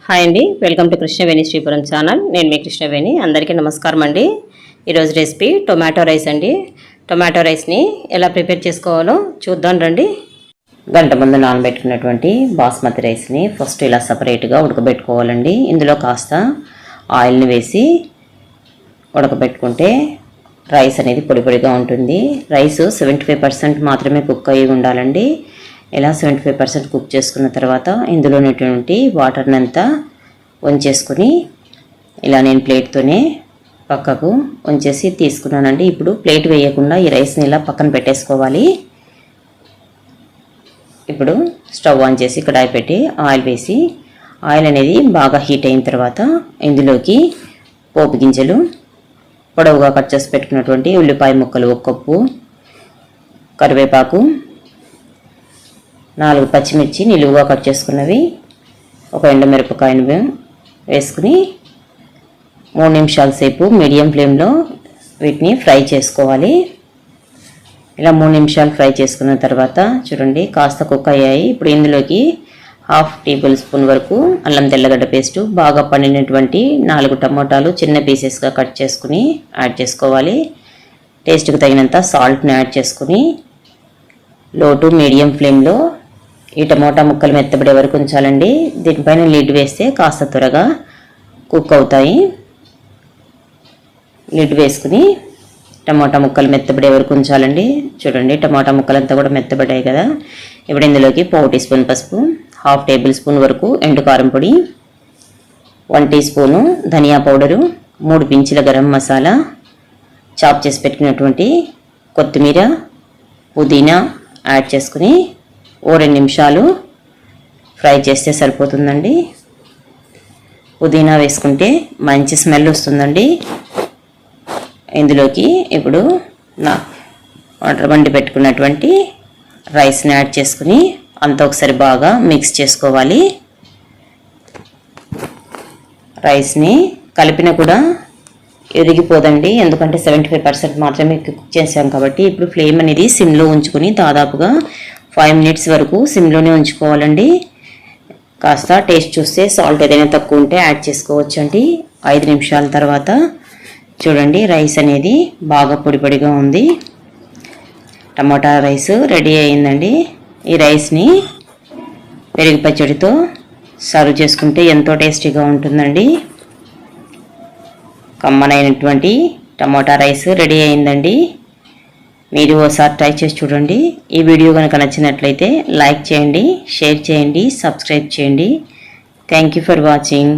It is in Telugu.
హాయ్ అండి, welcome to Krishnaveni Sripuram channel. నేను మీ కృష్ణవేణి. అందరికీ నమస్కారం అండి. ఈరోజు రెసిపీ టొమాటో రైస్ అండి. టొమాటో రైస్ని ఎలా ప్రిపేర్ చేసుకోవాలో చూద్దాం రండి. గంట ముందు నానబెట్టుకున్నటువంటి బాస్మతి రైస్ని ఫస్ట్ ఇలా సపరేట్గా ఉడకబెట్టుకోవాలండి. ఇందులో కాస్త ఆయిల్ని వేసి ఉడకబెట్టుకుంటే రైస్ అనేది పొడి పొడిగా ఉంటుంది. రైస్ 75% మాత్రమే కుక్ అయ్యి ఉండాలండి. ఇలా 75% కుక్ చేసుకున్న తర్వాత ఇందులో ఉన్నటువంటి వాటర్ని అంతా వంచేసుకుని ఇలా నేను ప్లేట్తోనే పక్కకు వంచేసి తీసుకున్నానండి. ఇప్పుడు ప్లేట్ వేయకుండా ఈ రైస్ని ఇలా పక్కన పెట్టేసుకోవాలి. ఇప్పుడు స్టవ్ ఆన్ చేసి కడాయి పెట్టి ఆయిల్ వేసి ఆయిల్ అనేది బాగా హీట్ అయిన తర్వాత ఇందులోకి పోపు గింజలు, పొడవుగా కట్ చేసి పెట్టుకున్నటువంటి ఉల్లిపాయ ముక్కలు 1 కప్పు, కరివేపాకు, 4 పచ్చిమిర్చి నిలువుగా కట్ చేసుకున్నవి, 1 ఎండుమిరపకాయను వేసుకుని 3 నిమిషాల సేపు మీడియం ఫ్లేమ్లో వీటిని ఫ్రై చేసుకోవాలి. ఇలా 3 నిమిషాలు ఫ్రై చేసుకున్న తర్వాత చూడండి కాస్త కుక్ అయ్యాయి. ఇప్పుడు ఇందులోకి 1/2 టేబుల్ స్పూన్ వరకు అల్లం తెల్లగడ్డ పేస్టు, బాగా పండినటువంటి 4 టమోటాలు చిన్న పీసెస్గా కట్ చేసుకుని యాడ్ చేసుకోవాలి. టేస్ట్కి తగినంత సాల్ట్ని యాడ్ చేసుకుని లో టు మీడియం ఫ్లేమ్లో ఈ టమోటా ముక్కలు మెత్తబడే వరకు ఉంచాలండి. దీనిపైన లిడ్ వేస్తే కాస్త త్వరగా కుక్ అవుతాయి. లిడ్ వేసుకుని టమోటా ముక్కలు మెత్తబడే వరకు ఉంచాలండి. చూడండి టమోటా ముక్కలంతా కూడా మెత్తబడ్డాయి కదా. ఇప్పుడు ఇందులోకి 1 టీ స్పూన్ పసుపు, 1/2 టేబుల్ స్పూన్ వరకు ఎండు కారం పొడి, 1 టీ స్పూను ధనియా పౌడరు, 3 పించుల గరం మసాలా, చాప్ చేసి పెట్టుకున్నటువంటి కొత్తిమీర, పుదీనా యాడ్ చేసుకుని 2 నిమిషాలు ఫ్రై చేస్తే సరిపోతుందండి. పుదీనా వేసుకుంటే మంచి స్మెల్ వస్తుందండి. ఇందులోకి ఇప్పుడు వాటర్ వండి పెట్టుకున్నటువంటి రైస్ని యాడ్ చేసుకుని అంతా ఒకసారి బాగా మిక్స్ చేసుకోవాలి. రైస్ని కలిపిన కూడా ఎరిగిపోదండి, ఎందుకంటే 75% మాత్రమే కుక్ చేసాం కాబట్టి. ఇప్పుడు ఫ్లేమ్ అనేది సిమ్లో ఉంచుకుని దాదాపుగా 5 మినిట్స్ వరకు సిమ్లోనే ఉంచుకోవాలండి. కాస్త టేస్ట్ చూస్తే సాల్ట్ ఏదైనా తక్కువ ఉంటే యాడ్ చేసుకోవచ్చు అండి. 5 నిమిషాల తర్వాత చూడండి రైస్ అనేది బాగా పొడి పొడిగా ఉంది. టమాటా రైస్ రెడీ అయిందండి. ఈ రైస్ని పెరుగు పచ్చడితో సర్వ్ చేసుకుంటే ఎంతో టేస్టీగా ఉంటుందండి. కమ్మనైనటువంటి టమాటా రైస్ రెడీ అయిందండి. మీరు ఒకసారి ట్రై చేసి చూడండి. ఈ వీడియో కనుక నచ్చినట్లయితే లైక్ చేయండి, షేర్ చేయండి, సబ్స్క్రైబ్ చేయండి. Thank you for watching.